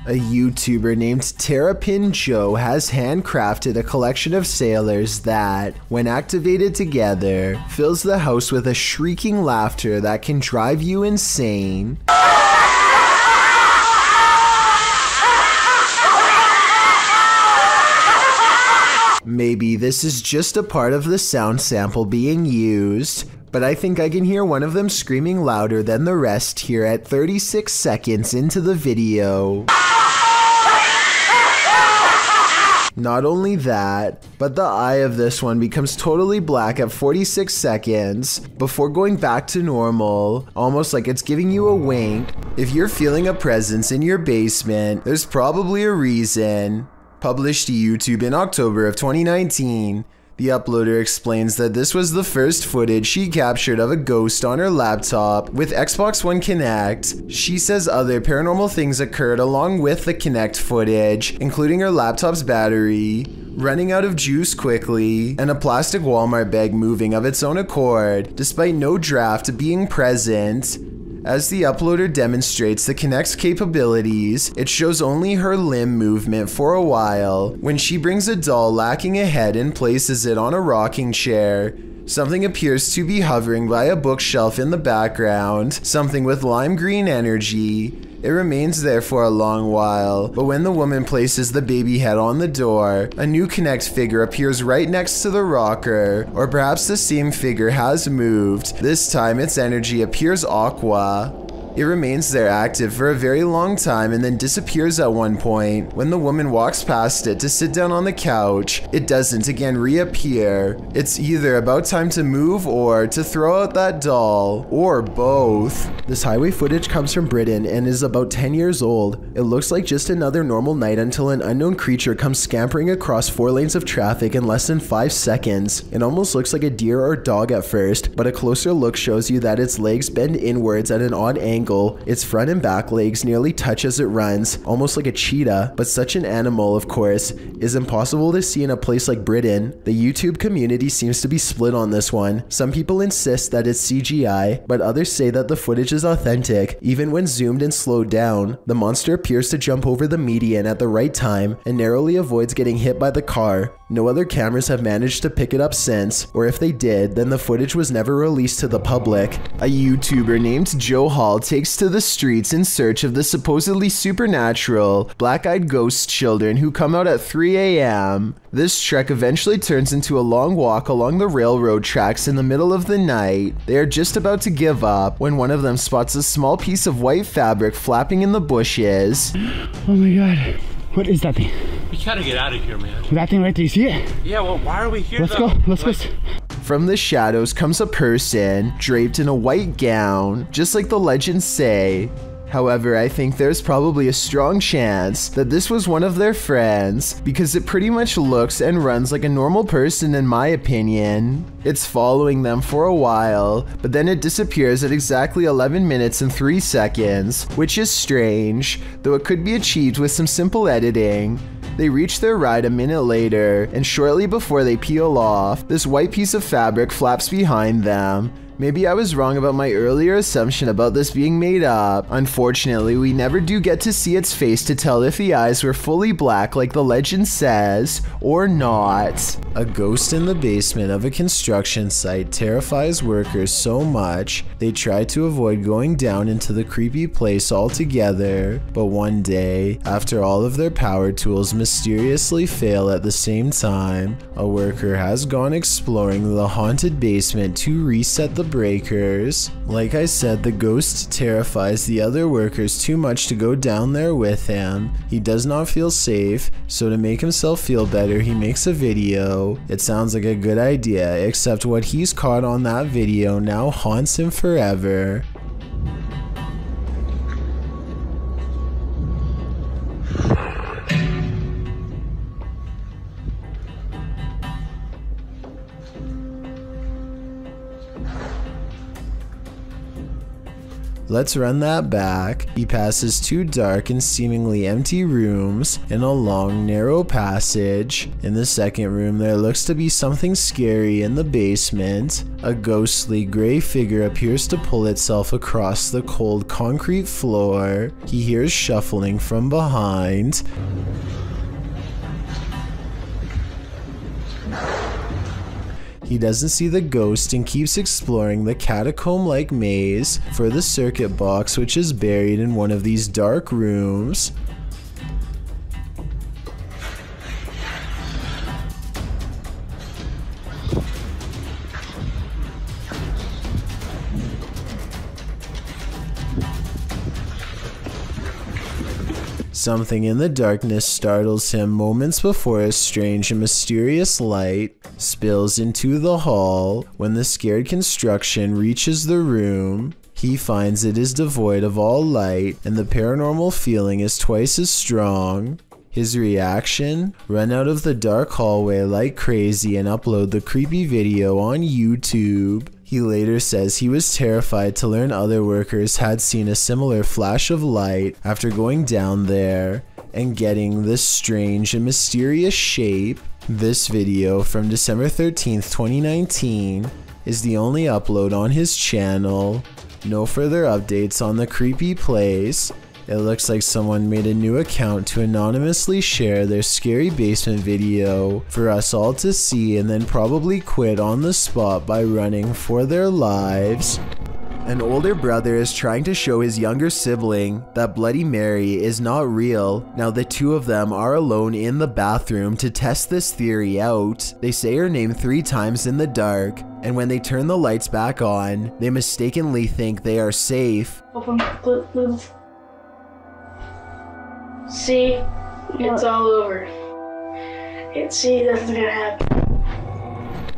A YouTuber named Terrapin Joe has handcrafted a collection of sailors that, when activated together, fills the house with a shrieking laughter that can drive you insane. Maybe this is just a part of the sound sample being used, but I think I can hear one of them screaming louder than the rest here at 36 seconds into the video. Not only that, but the eye of this one becomes totally black at 46 seconds before going back to normal, almost like it's giving you a wink. If you're feeling a presence in your basement, there's probably a reason. Published to YouTube in October of 2019, the uploader explains that this was the first footage she captured of a ghost on her laptop with Xbox One Kinect. She says other paranormal things occurred along with the Kinect footage, including her laptop's battery running out of juice quickly, and a plastic Walmart bag moving of its own accord, despite no draft being present. As the uploader demonstrates the Kinect's capabilities, it shows only her limb movement for a while. When she brings a doll lacking a head and places it on a rocking chair, something appears to be hovering by a bookshelf in the background, something with lime green energy. It remains there for a long while, but when the woman places the baby head on the door, a new Kinect figure appears right next to the rocker, or perhaps the same figure has moved. This time its energy appears aqua. It remains there active for a very long time and then disappears at one point. When the woman walks past it to sit down on the couch, it doesn't again reappear. It's either about time to move or to throw out that doll, or both. This highway footage comes from Britain and is about 10 years old. It looks like just another normal night until an unknown creature comes scampering across 4 lanes of traffic in less than 5 seconds. It almost looks like a deer or dog at first, but a closer look shows you that its legs bend inwards at an odd angle. Its front and back legs nearly touch as it runs, almost like a cheetah, but such an animal, of course, is impossible to see in a place like Britain. The YouTube community seems to be split on this one. Some people insist that it's CGI, but others say that the footage is authentic. Even when zoomed and slowed down, the monster appears to jump over the median at the right time and narrowly avoids getting hit by the car. No other cameras have managed to pick it up since, or if they did, then the footage was never released to the public. A YouTuber named Joe Hall takes to the streets in search of the supposedly supernatural, black-eyed ghost children who come out at 3 a.m. This trek eventually turns into a long walk along the railroad tracks in the middle of the night. They are just about to give up when one of them spots a small piece of white fabric flapping in the bushes. Oh my god. What is that thing? We gotta get out of here, man. That thing right there, you see it? Yeah, well, why are we here? Let's go, let's go. From the shadows comes a person, draped in a white gown, just like the legends say. However, I think there's probably a strong chance that this was one of their friends, because it pretty much looks and runs like a normal person in my opinion. It's following them for a while, but then it disappears at exactly 11 minutes and 3 seconds, which is strange, though it could be achieved with some simple editing. They reach their ride a minute later, and shortly before they peel off, this white piece of fabric flaps behind them. Maybe I was wrong about my earlier assumption about this being made up. Unfortunately, we never do get to see its face to tell if the eyes were fully black like the legend says, or not. A ghost in the basement of a construction site terrifies workers so much, they try to avoid going down into the creepy place altogether. But one day, after all of their power tools mysteriously fail at the same time, a worker has gone exploring the haunted basement to reset the breakers. Like I said, the ghost terrifies the other workers too much to go down there with him. He does not feel safe, so to make himself feel better, he makes a video. It sounds like a good idea, except what he's caught on that video now haunts him forever. Let's run that back. He passes 2 dark and seemingly empty rooms and a long, narrow passage. In the second room, there looks to be something scary in the basement. A ghostly gray figure appears to pull itself across the cold concrete floor. He hears shuffling from behind. He doesn't see the ghost and keeps exploring the catacomb-like maze for the circuit box, which is buried in one of these dark rooms. Something in the darkness startles him moments before a strange and mysterious light spills into the hall. When the scared construction reaches the room, he finds it is devoid of all light and the paranormal feeling is twice as strong. His reaction? Run out of the dark hallway like crazy and upload the creepy video on YouTube. He later says he was terrified to learn other workers had seen a similar flash of light after going down there and getting this strange and mysterious shape. This video from December 13th, 2019 is the only upload on his channel. No further updates on the creepy place. It looks like someone made a new account to anonymously share their scary basement video for us all to see and then probably quit on the spot by running for their lives. An older brother is trying to show his younger sibling that Bloody Mary is not real. Now the two of them are alone in the bathroom to test this theory out. They say her name 3 times in the dark, and when they turn the lights back on, they mistakenly think they are safe. Open, move. See, it's all over. See, nothing's gonna happen.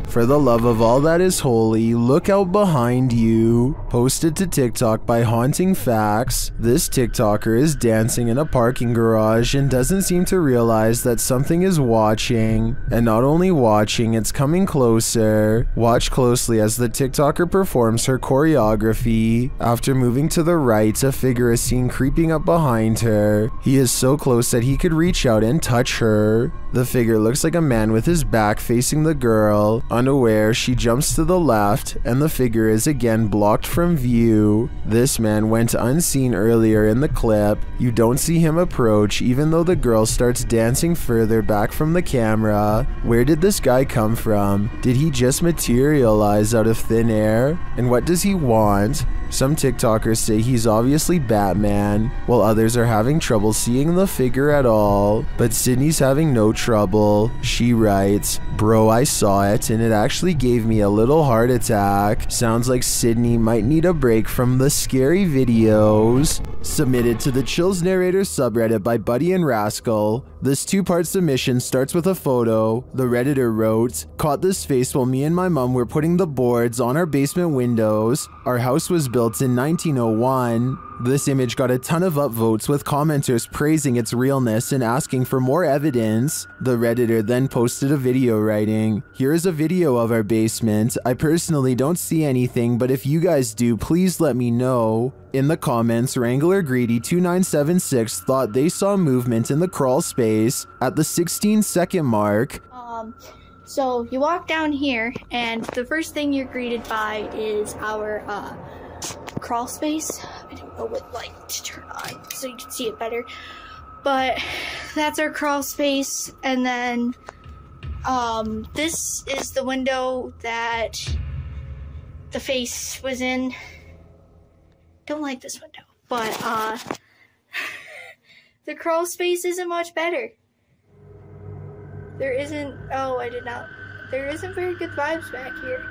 For the love of all that is holy, look out behind you. Posted to TikTok by Haunting Facts, this TikToker is dancing in a parking garage and doesn't seem to realize that something is watching. And not only watching, it's coming closer. Watch closely as the TikToker performs her choreography. After moving to the right, a figure is seen creeping up behind her. He is so close that he could reach out and touch her. The figure looks like a man with his back facing the girl. Unaware, she jumps to the left, and the figure is again blocked from view. This man went unseen earlier in the clip. You don't see him approach, even though the girl starts dancing further back from the camera. Where did this guy come from? Did he just materialize out of thin air? And what does he want? Some TikTokers say he's obviously Batman, while others are having trouble seeing the figure at all. But Sydney's having no trouble. She writes, "Bro, I saw it and it actually gave me a little heart attack. Sounds like Sydney might need a break from the scary videos." Submitted to the Chills Narrator subreddit by Buddy and Rascal. This 2-part submission starts with a photo. The Redditor wrote, "Caught this face while me and my mom were putting the boards on our basement windows. Our house was built in 1901. This image got a ton of upvotes with commenters praising its realness and asking for more evidence. The Redditor then posted a video writing, "Here is a video of our basement. I personally don't see anything, but if you guys do, please let me know." In the comments, Wrangler Greedy 2976 thought they saw movement in the crawl space at the 16-second mark. So you walk down here, and the first thing you're greeted by is our crawl space. I don't know what light to turn on so you can see it better, but that's our crawl space. And then this is the window that the face was in. Don't like this window, but the crawl space isn't much better. There isn't very good vibes back here.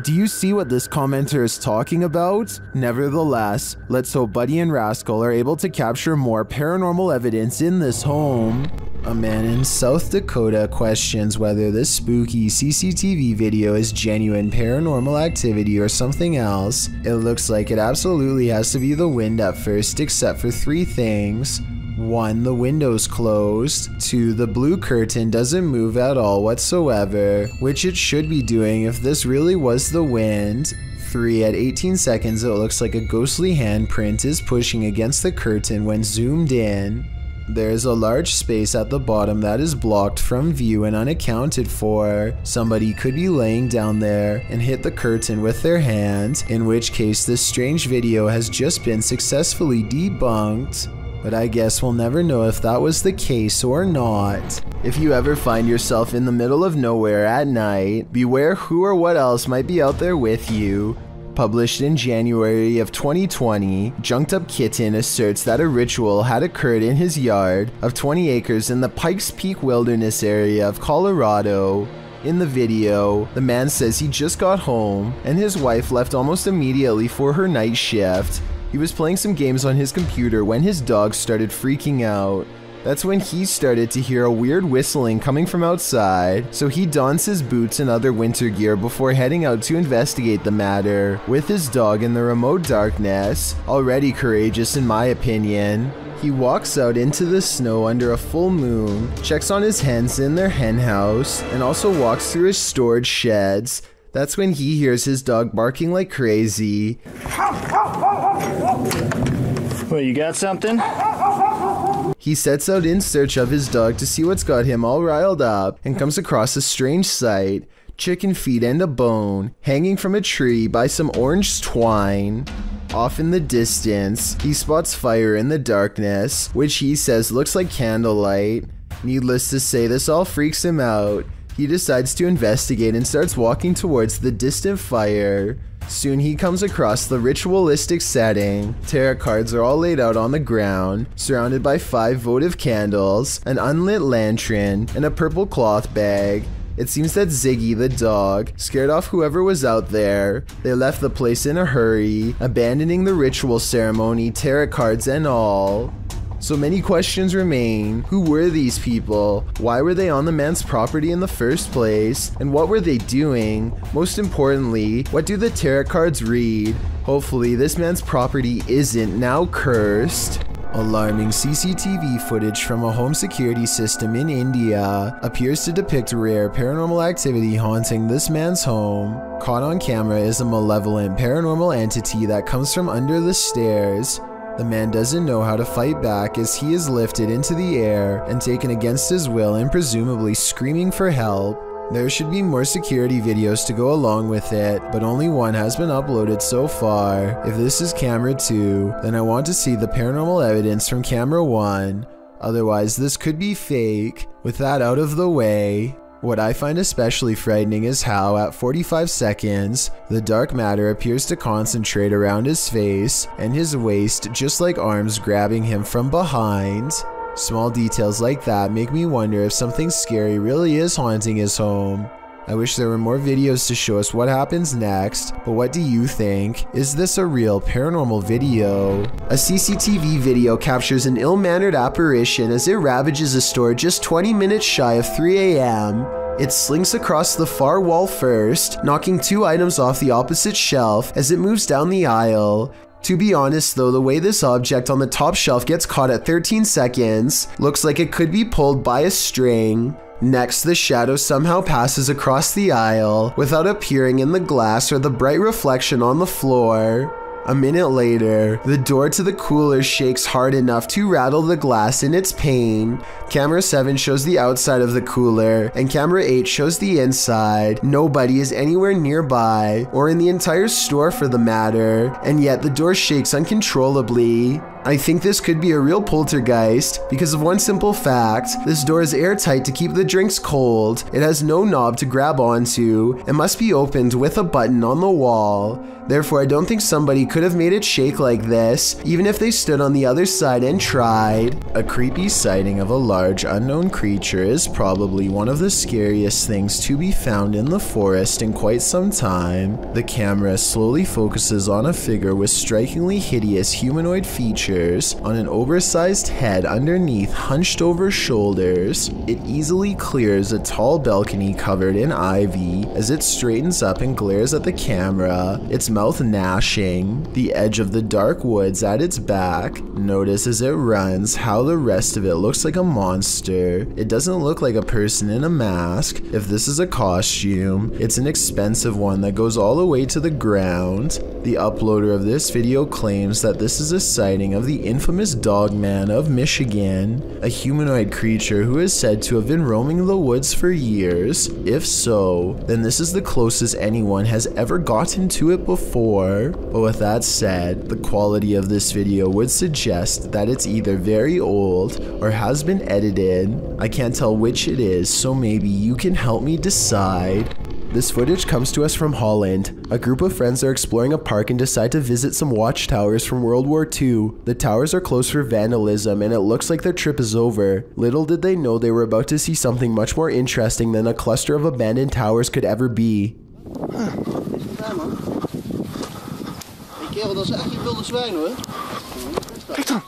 Do you see what this commenter is talking about? Nevertheless, let's hope Buddy and Rascal are able to capture more paranormal evidence in this home. A man in South Dakota questions whether this spooky CCTV video is genuine paranormal activity or something else. It looks like it absolutely has to be the wind at first, except for 3 things. 1, the window's closed. 2, the blue curtain doesn't move at all whatsoever, which it should be doing if this really was the wind. 3 at 18 seconds, it looks like a ghostly handprint is pushing against the curtain when zoomed in. There is a large space at the bottom that is blocked from view and unaccounted for. Somebody could be laying down there and hit the curtain with their hand, in which case this strange video has just been successfully debunked. But I guess we'll never know if that was the case or not. If you ever find yourself in the middle of nowhere at night, beware who or what else might be out there with you. Published in January of 2020, Junked Up Kitten asserts that a ritual had occurred in his yard of 20 acres in the Pikes Peak Wilderness area of Colorado. In the video, the man says he just got home and his wife left almost immediately for her night shift. He was playing some games on his computer when his dog started freaking out. That's when he started to hear a weird whistling coming from outside, so he dons his boots and other winter gear before heading out to investigate the matter, with his dog in the remote darkness, already courageous in my opinion. He walks out into the snow under a full moon, checks on his hens in their hen house, and also walks through his storage sheds. That's when he hears his dog barking like crazy. Well, you got something? He sets out in search of his dog to see what's got him all riled up and comes across a strange sight: chicken feet and a bone hanging from a tree by some orange twine. Off in the distance, he spots fire in the darkness, which he says looks like candlelight. Needless to say, this all freaks him out. He decides to investigate and starts walking towards the distant fire. Soon he comes across the ritualistic setting. Tarot cards are all laid out on the ground, surrounded by 5 votive candles, an unlit lantern, and a purple cloth bag. It seems that Ziggy the dog scared off whoever was out there. They left the place in a hurry, abandoning the ritual ceremony, tarot cards and all. So many questions remain. Who were these people? Why were they on the man's property in the first place? And what were they doing? Most importantly, what do the tarot cards read? Hopefully this man's property isn't now cursed. Alarming CCTV footage from a home security system in India appears to depict rare paranormal activity haunting this man's home. Caught on camera is a malevolent paranormal entity that comes from under the stairs. The man doesn't know how to fight back as he is lifted into the air and taken against his will and presumably screaming for help. There should be more security videos to go along with it, but only one has been uploaded so far. If this is camera 2, then I want to see the paranormal evidence from camera 1. Otherwise, this could be fake. With that out of the way, what I find especially frightening is how, at 45 seconds, the dark matter appears to concentrate around his face and his waist, just like arms grabbing him from behind. Small details like that make me wonder if something scary really is haunting his home. I wish there were more videos to show us what happens next, but what do you think? Is this a real paranormal video? A CCTV video captures an ill-mannered apparition as it ravages a store just 20 minutes shy of 3 a.m. It slinks across the far wall first, knocking 2 items off the opposite shelf as it moves down the aisle. To be honest though, the way this object on the top shelf gets caught at 13 seconds looks like it could be pulled by a string. Next, the shadow somehow passes across the aisle without appearing in the glass or the bright reflection on the floor. A minute later, the door to the cooler shakes hard enough to rattle the glass in its pane. Camera 7 shows the outside of the cooler, and camera 8 shows the inside. Nobody is anywhere nearby, or in the entire store for the matter, and yet the door shakes uncontrollably. I think this could be a real poltergeist because of one simple fact: this door is airtight to keep the drinks cold. It has no knob to grab onto and must be opened with a button on the wall. Therefore, I don't think somebody could have made it shake like this, even if they stood on the other side and tried. A creepy sighting of a large unknown creature is probably one of the scariest things to be found in the forest in quite some time. The camera slowly focuses on a figure with strikingly hideous humanoid features features on an oversized head underneath hunched over shoulders. It easily clears a tall balcony covered in ivy as it straightens up and glares at the camera, its mouth gnashing. The edge of the dark woods at its back. Notice as it runs how the rest of it looks like a monster. It doesn't look like a person in a mask. If this is a costume, it's an expensive one that goes all the way to the ground. The uploader of this video claims that this is a sighting of the infamous Dogman of Michigan, a humanoid creature who is said to have been roaming the woods for years. If so, then this is the closest anyone has ever gotten to it before. But with that said, the quality of this video would suggest that it's either very old or has been edited. I can't tell which it is, so maybe you can help me decide. This footage comes to us from Holland. A group of friends are exploring a park and decide to visit some watchtowers from World War II. The towers are closed for vandalism and it looks like their trip is over. Little did they know they were about to see something much more interesting than a cluster of abandoned towers could ever be. Kerel, dat is echt een wilde zwijn hoor. Kijk dan.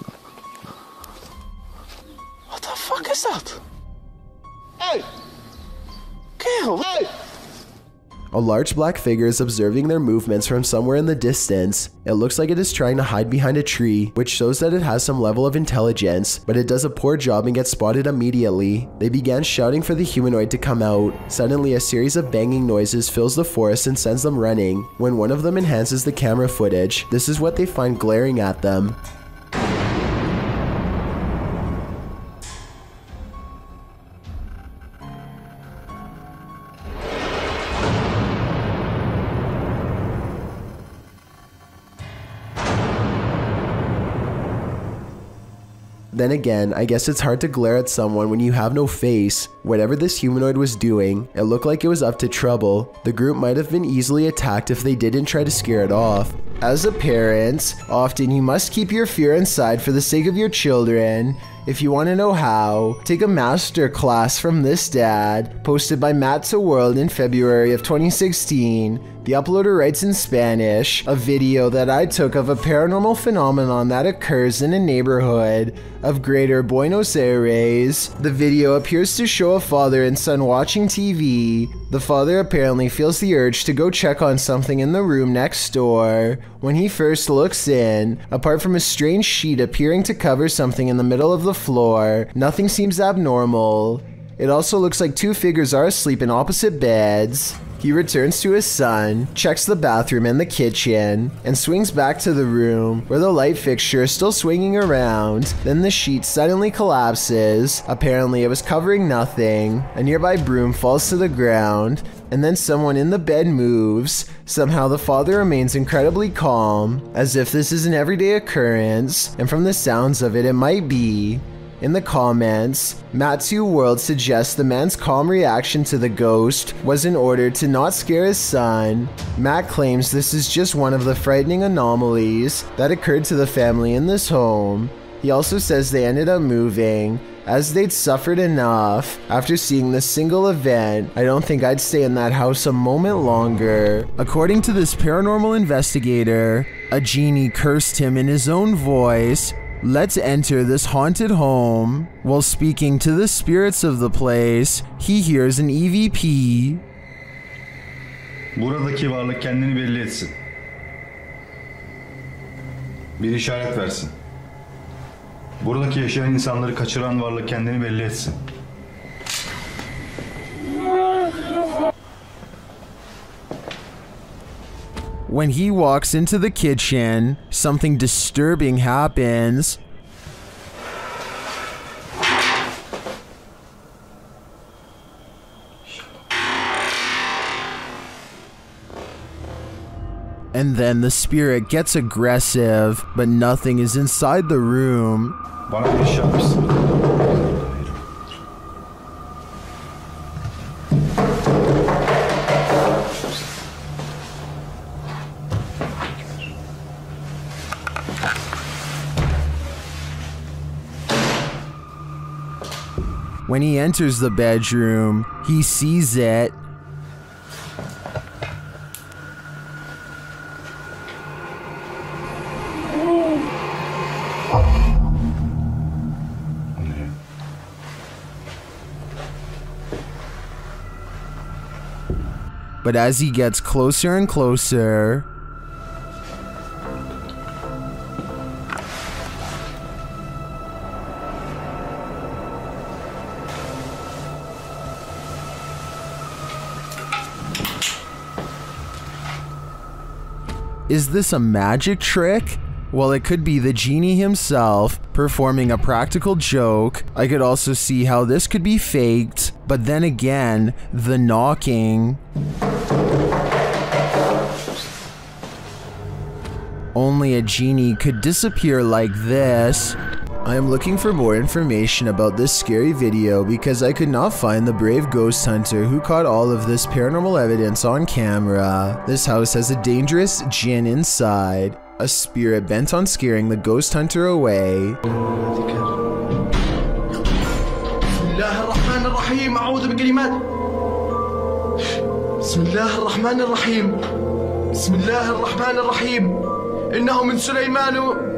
What the fuck is dat? Hey! Kerel, wat? Hey! A large black figure is observing their movements from somewhere in the distance. It looks like it is trying to hide behind a tree, which shows that it has some level of intelligence, but it does a poor job and gets spotted immediately. They began shouting for the humanoid to come out. Suddenly, a series of banging noises fills the forest and sends them running. When one of them enhances the camera footage, this is what they find glaring at them. Then again, I guess it's hard to glare at someone when you have no face. Whatever this humanoid was doing, it looked like it was up to trouble. The group might have been easily attacked if they didn't try to scare it off. As a parent, often you must keep your fear inside for the sake of your children. If you want to know how, take a master class from this dad, posted by Matt to World in February of 2016. The uploader writes in Spanish, a video that I took of a paranormal phenomenon that occurs in a neighborhood of Greater Buenos Aires. The video appears to show a father and son watching TV. The father apparently feels the urge to go check on something in the room next door. When he first looks in, apart from a strange sheet appearing to cover something in the middle of the floor, nothing seems abnormal. It also looks like two figures are asleep in opposite beds. He returns to his son, checks the bathroom and the kitchen, and swings back to the room where the light fixture is still swinging around. Then the sheet suddenly collapses. Apparently it was covering nothing. A nearby broom falls to the ground, and then someone in the bed moves. Somehow the father remains incredibly calm, as if this is an everyday occurrence, and from the sounds of it, it might be. In the comments, Matthew World suggests the man's calm reaction to the ghost was in order to not scare his son. Matt claims this is just one of the frightening anomalies that occurred to the family in this home. He also says they ended up moving, as they'd suffered enough. After seeing this single event, I don't think I'd stay in that house a moment longer. According to this paranormal investigator, a genie cursed him in his own voice. Let's enter this haunted home. While speaking to the spirits of the place, he hears an EVP. Buradaki varlık kendini belli etsin. Bir işaret versin. Buradaki yaşayan insanları kaçıran varlık kendini belli etsin. When he walks into the kitchen, something disturbing happens. And then the spirit gets aggressive, but nothing is inside the room. Bana bir iş yapmışsın. When he enters the bedroom, he sees it. but as he gets closer and closer, is this a magic trick? Well, it could be the genie himself performing a practical joke. I could also see how this could be faked, but then again, the knocking. Only a genie could disappear like this. I am looking for more information about this scary video because I could not find the brave ghost hunter who caught all of this paranormal evidence on camera. This house has a dangerous djinn inside, a spirit bent on scaring the ghost hunter away.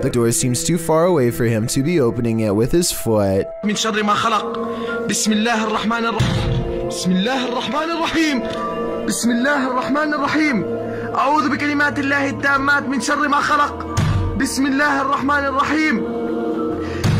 The door seems too far away for him to be opening it with his foot. من شر ما خلق بسم الله الرحمن الرحيم بسم الله الرحمن الرحيم بسم الله الرحمن الرحيم أعوذ بكلمات الله التامات من شر ما خلق بسم الله الرحمن الرحيم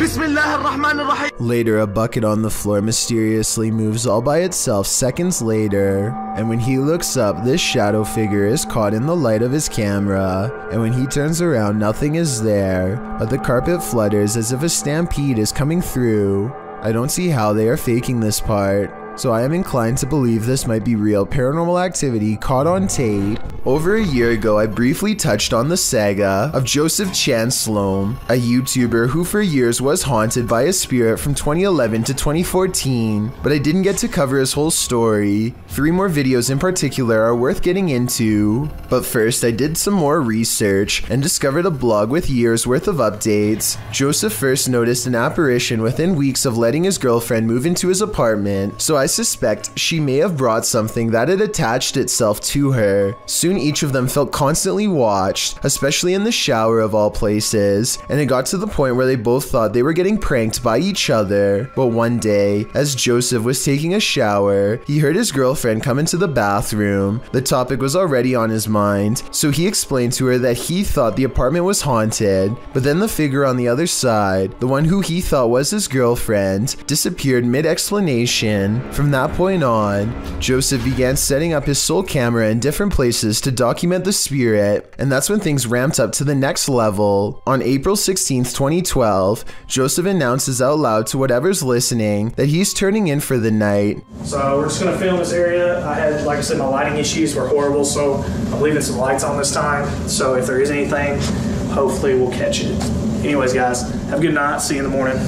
بسم الله الرحمن الرحيم. Later, a bucket on the floor mysteriously moves all by itself seconds later, and when he looks up, this shadow figure is caught in the light of his camera, and when he turns around, nothing is there, but the carpet flutters as if a stampede is coming through. I don't see how they are faking this part, so I am inclined to believe this might be real paranormal activity caught on tape. Over a year ago, I briefly touched on the saga of Joseph Chan Sloan, a YouTuber who for years was haunted by a spirit from 2011 to 2014, but I didn't get to cover his whole story. 3 more videos in particular are worth getting into, but first I did some more research and discovered a blog with years worth of updates. Joseph first noticed an apparition within weeks of letting his girlfriend move into his apartment, so I suspect she may have brought something that had attached itself to her. Soon each of them felt constantly watched, especially in the shower of all places, and it got to the point where they both thought they were getting pranked by each other. But one day, as Joseph was taking a shower, he heard his girlfriend come into the bathroom. The topic was already on his mind, so he explained to her that he thought the apartment was haunted, but then the figure on the other side, the one who he thought was his girlfriend, disappeared mid-explanation. From that point on, Joseph began setting up his sole camera in different places to document the spirit, and that's when things ramped up to the next level. On April 16th, 2012, Joseph announces out loud to whatever's listening that he's turning in for the night. So we're just going to film this area. I had, like I said, my lighting issues were horrible, so I'm leaving some lights on this time. So if there is anything, hopefully we'll catch it. Anyways, guys, have a good night. See you in the morning.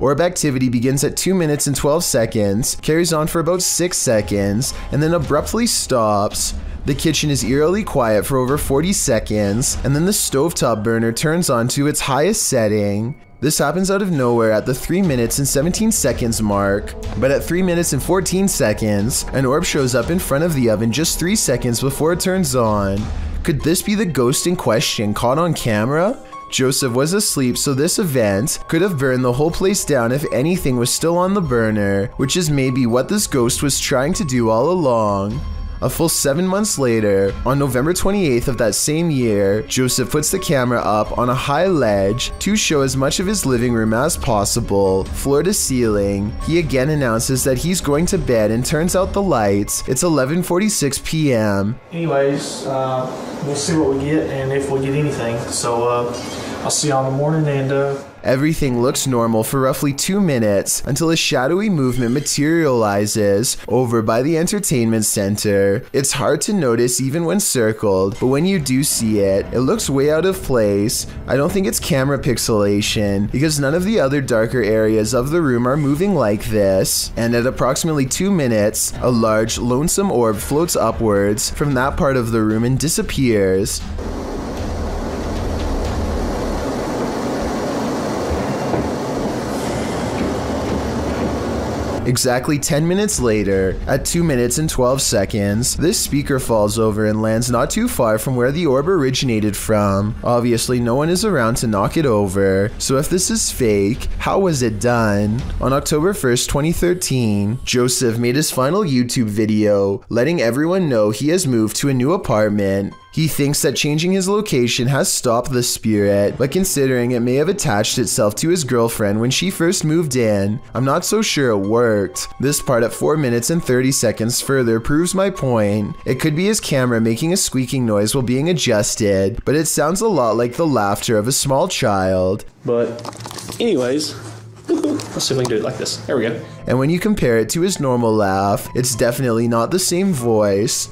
Orb activity begins at 2 minutes and 12 seconds, carries on for about 6 seconds, and then abruptly stops. The kitchen is eerily quiet for over 40 seconds, and then the stovetop burner turns on to its highest setting. This happens out of nowhere at the 3 minutes and 17 seconds mark, but at 3 minutes and 14 seconds, an orb shows up in front of the oven just 3 seconds before it turns on. Could this be the ghost in question caught on camera? Joseph was asleep, so this event could have burned the whole place down if anything was still on the burner, which is maybe what this ghost was trying to do all along. A full 7 months later, on November 28th of that same year, Joseph puts the camera up on a high ledge to show as much of his living room as possible, floor to ceiling. He again announces that he's going to bed and turns out the lights. It's 11:46 p.m. Anyways, we'll see what we get and if we get anything. So I'll see you all in the morning and Everything looks normal for roughly 2 minutes until a shadowy movement materializes over by the entertainment center. It's hard to notice even when circled, but when you do see it, it looks way out of place. I don't think it's camera pixelation because none of the other darker areas of the room are moving like this. And at approximately 2 minutes, a large, lonesome orb floats upwards from that part of the room and disappears. Exactly 10 minutes later, at 2 minutes and 12 seconds, this speaker falls over and lands not too far from where the orb originated from. Obviously, no one is around to knock it over, so if this is fake, how was it done? On October 1st, 2013, Joseph made his final YouTube video, letting everyone know he has moved to a new apartment. He thinks that changing his location has stopped the spirit, but considering it may have attached itself to his girlfriend when she first moved in, I'm not so sure it worked. This part at 4 minutes and 30 seconds further proves my point. It could be his camera making a squeaking noise while being adjusted, but it sounds a lot like the laughter of a small child. But anyways, let's see if we can do it like this. There we go. And when you compare it to his normal laugh, it's definitely not the same voice.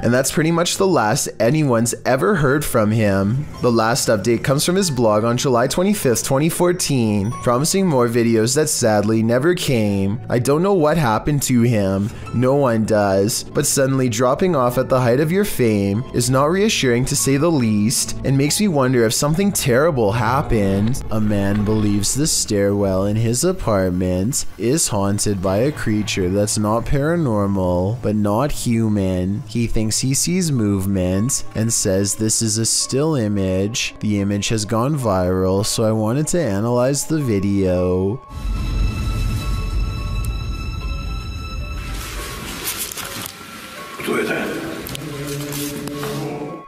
And that's pretty much the last anyone's ever heard from him. The last update comes from his blog on July 25th, 2014, promising more videos that sadly never came. I don't know what happened to him, no one does, but suddenly dropping off at the height of your fame is not reassuring to say the least, and makes me wonder if something terrible happened. A man believes the stairwell in his apartment is haunted by a creature that's not paranormal, but not human. He thinks he sees movement and says this is a still image. The image has gone viral, so I wanted to analyze the video.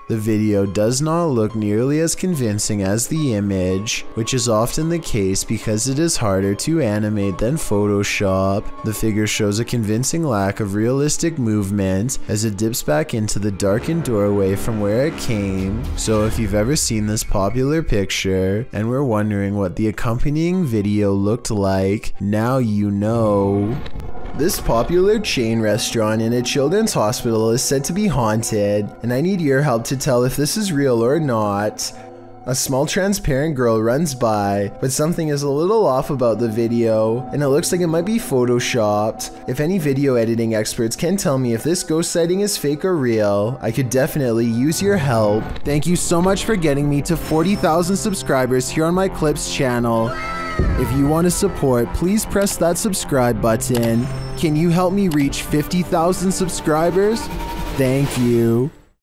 The video does not look nearly as convincing as the image, which is often the case because it is harder to animate than Photoshop. The figure shows a convincing lack of realistic movement as it dips back into the darkened doorway from where it came. So if you've ever seen this popular picture and were wondering what the accompanying video looked like, now you know. This popular chain restaurant in a children's hospital is said to be haunted, and I need your help to tell if this is real or not. A small transparent girl runs by, but something is a little off about the video, and it looks like it might be photoshopped. If any video editing experts can tell me if this ghost sighting is fake or real, I could definitely use your help. Thank you so much for getting me to 40,000 subscribers here on my Clips channel. If you want to support, please press that subscribe button. Can you help me reach 50,000 subscribers? Thank you.